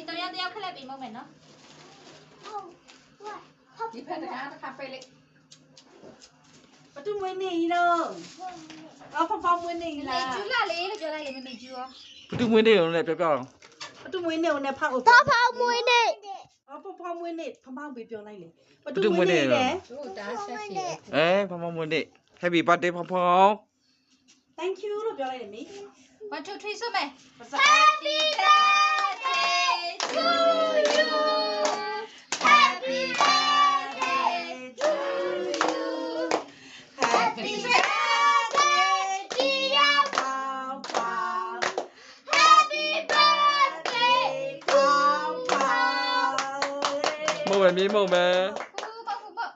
ဒီတော့တယောက်ခက်လက်ပြီးမဟုတ်မယ်နော်ဒီဖက်တကားတစ်ခါပေးလိုက်ဘာတူမွေးနေတော့အော်ဖောင်မွေးနေမေလားကျူလာလေလို့ပြောလိုက်လေမေကျူရော ဘာတူမွေးနေလို့လည်းပြောပြအောင် ဘာတူမွေးနေဦးနဲ့ဖောက်ဖောင်မွေးနေအော်ဖောင်မွေးနေဖောင်ပေးပြောလိုက်လေဘာတူမွေးနေလဲ တို့တားဆက်စီ ဖောင်မွေးနေ Happy birthday ဖောင် Thank you လို့ပြောလိုက်တယ်မိ 1 2 3ဆိုမယ် Happy birthday to you Happy birthday to you Happy birthday dear ဖောင်ဖောင် Happy birthday to ဖောင် မဟုတ်ပဲမြေမဟုတ်ပဲ ဟုတ်ပေါ့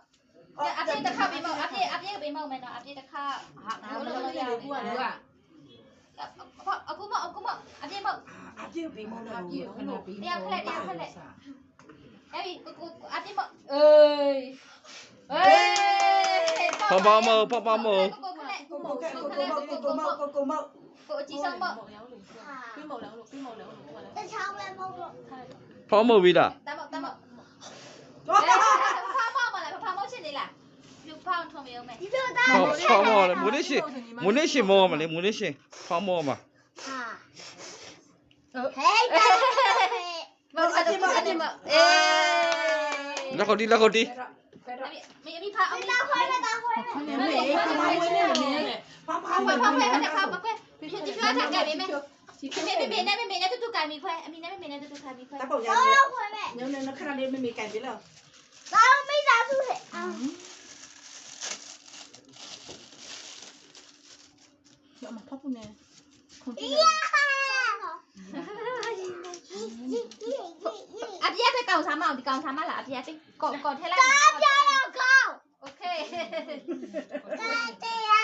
အပြည့်တစ်ခါပေးမအပြည့်ပေးမမယ်နော်အပြည့်တစ်ခါဟာလို့ရတယ်ကူကအခုမအပြည့်မ အပြည့်ပေးမလို့ တယောက်ခက်လက်အဲ့ဒီအပြည့်မအေး ဖောင်မဖောင်မ ကိုကိုအကြီးဆုံးပေါ့ တချောင်းလည်းမဟုတ်တော့ ဖောင်မပြီးလား တမဖာမောချင်နေလားလူဖောင်းထုံမရုံးမယ် ဒီလိုသား ဖောင်မလေမွေးနေရှင်မောမလေမွေးနေရှင်ဖောင်မောမှာ ဟေးမပါအတိမအေး လက်ခုတ်တီမိဖာအောင် တာခွဲနဲ့တာခွဲနဲ့ မေဖောင်မွေးနေတယ်ဖောင်ဖောင် ဖောင်းဒီကျွတ်ထားကြပြီမေမေနဲ့တူကန်မိခွဲအမိနဲ့မေနဲ့တူကန်မိခွဲ တပုတ်ရ တော့ခွဲမဲ့ ညနေခဏလေးမေကန်ပြီလား တောင်းမိသားစုဟဲ့အာ အပြည့်ပဲကောင်စားမအောင်ဒီကောင်စားမလားအပြည့်ကောထဲလိုက် ပြရတော့ကောင်း โอเค တတရား